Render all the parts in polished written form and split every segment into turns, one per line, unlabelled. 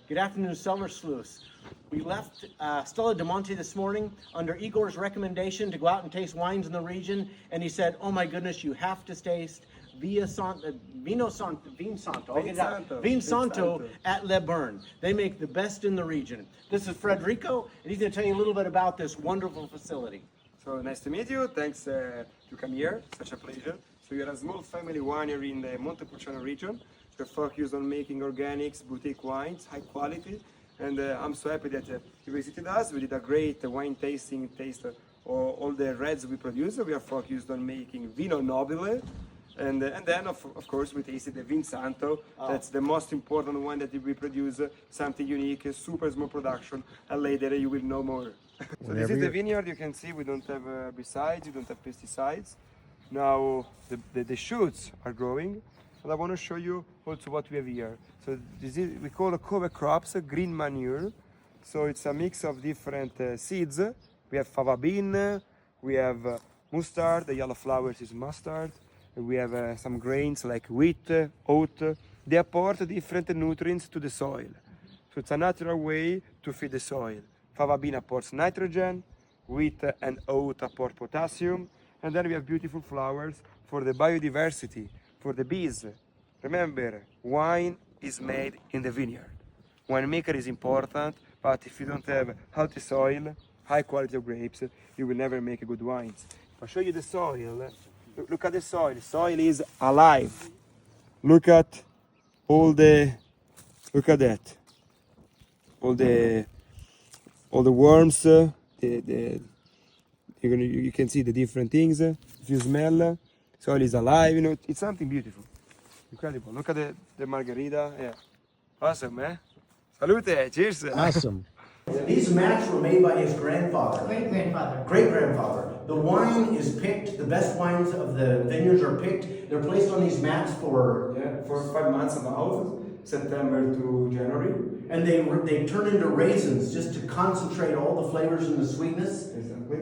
Good afternoon, Cellar Sleuths. We left Stella de Monte this morning under Igor's recommendation to go out and taste wines in the region, and he said, "Oh my goodness, you have to taste Vin Santo at Le Bèrne. They make the best in the region." This is Federico, and he's going to tell you a little bit about this wonderful facility.
So nice to meet you. Thanks to come here. Such a pleasure. So we are a small family winery in the Montepulciano region. We're focused on making organics, boutique wines, high quality. And I'm so happy that you visited us. We did a great wine tasting, all the reds we produce. We are focused on making Vino Nobile. And then, of course, we tasted the Vin Santo. Oh. That's the most important one that we produce, something unique, a super small production, and later you will know more. So this is the vineyard. You can see we don't have herbicides, we don't have pesticides. Now the shoots are growing, and I want to show you also what we have here. So this is, we call cover crops, green manure. So it's a mix of different seeds. We have fava bean, we have mustard, the yellow flowers is mustard. We have some grains like wheat, oat. They apport different nutrients to the soil. So it's a natural way to feed the soil. Fava bean apports nitrogen, wheat and oat apport potassium, and then we have beautiful flowers for the biodiversity, for the bees. Remember, wine is made in the vineyard. Winemaker is important, but if you don't have healthy soil, high quality of grapes, you will never make good wines. If I show you the soil, look at the soil. The soil is alive. Look at look at that. All the worms. You can see the different things. If you smell, soil is alive. You know, it's something beautiful, incredible. Look at the margarita. Yeah, awesome, eh? Salute, cheers.
Awesome. These mats were made by his grandfather.
Great-grandfather.
Great-grandfather. The wine is picked, the best wines of the vineyards are picked. They're placed on these mats for
5 months about, September to January.
And they turn into raisins just to concentrate all the flavors and the sweetness.
Exactly.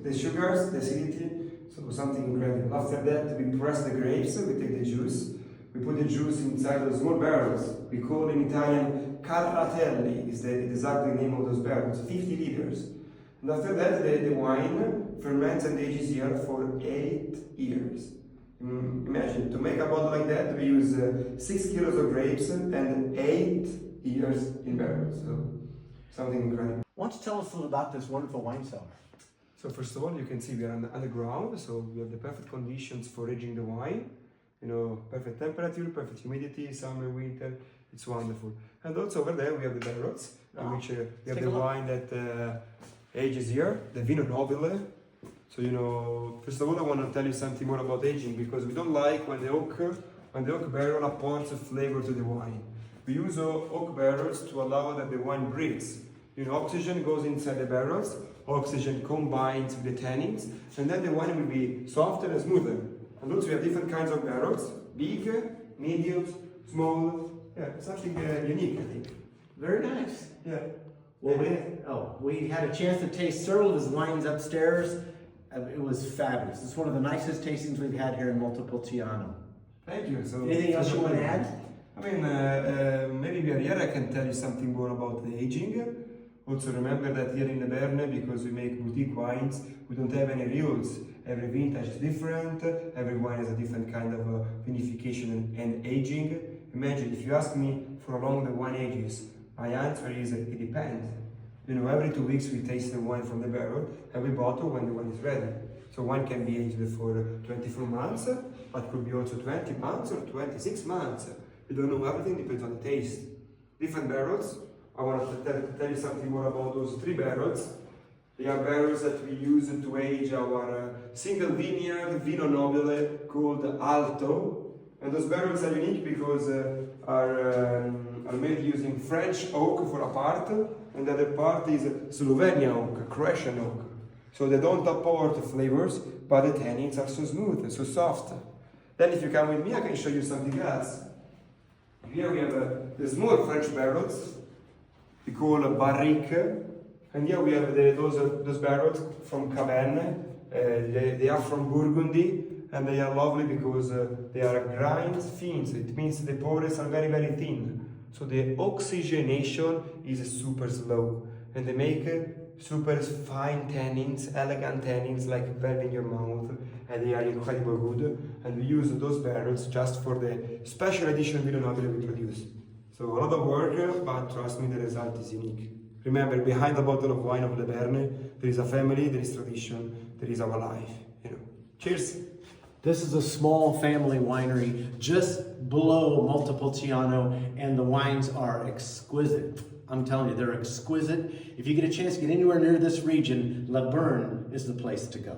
The sugars, the acidity, so something incredible. After that, we press the grapes, we take the juice. We put the juice inside those small barrels. We call in Italian carratelli, is the exact name of those barrels, 50 liters. And after that, the wine ferments and ages here for 8 years. Imagine, to make a bottle like that, we use 6 kilos of grapes and 8 years in barrels. So, something incredible.
Why don't you tell us a little about this wonderful wine cellar?
So first of all, you can see we are underground, so we have the perfect conditions for aging the wine. You know, perfect temperature, perfect humidity, summer, winter, it's wonderful. And also over there we have the barrels, in which we have the wine that ages here, the Vino Nobile. So, you know, first of all I want to tell you something more about aging, because we don't like when the oak barrel apports a flavor to the wine. We use oak barrels to allow that the wine breathes. You know, oxygen goes inside the barrels, oxygen combines with the tannins, and then the wine will be softer and smoother. And also we have different kinds of barrels, big, medium, small, yeah, something unique, I think.
Very nice.
Yeah.
Well, we had a chance to taste several of his wines upstairs. It was fabulous. It's one of the nicest tastings we've had here in Montepulciano.
Thank you. So,
anything else you want to add?
I mean, maybe we are here, I can tell you something more about the aging. Also remember that here in Bèrne, because we make boutique wines, we don't have any rules. Every vintage is different, every wine has a different kind of vinification and aging. Imagine, if you ask me for how long the wine ages, my answer is it depends. You know, every 2 weeks we taste the wine from the barrel, every bottle when the wine is ready. So wine can be aged for 24 months, but could be also 20 months or 26 months. You don't know, everything depends on the taste. Different barrels. I want to tell you something more about those 3 barrels. They are barrels that we use to age our single vineyard Vino Nobile called Alto. And those barrels are unique because are made using French oak for a part, and the other part is Slovenian oak, Croatian oak. So they don't apport flavors, but the tannins are so smooth and so soft. Then if you come with me, I can show you something else. Here we have the small French barrels, we call barrique, and here we have those barrels from Bèrne. They are from Burgundy, and they are lovely because they are grinds thin. So it means the pores are very, very thin. so the oxygenation is super slow, and they make super fine tannins, elegant tannins, like velvet in your mouth, and they are incredible good. And we use those barrels just for the special edition Vino Nobile we produce. So a lot of work, but trust me, the result is unique. Remember, behind the bottle of wine of the Bèrne, there is a family, there is tradition, there is our life. You know. Cheers!
This is a small family winery just below Montepulciano, and the wines are exquisite. I'm telling you, they're exquisite. If you get a chance to get anywhere near this region, Bèrne is the place to go.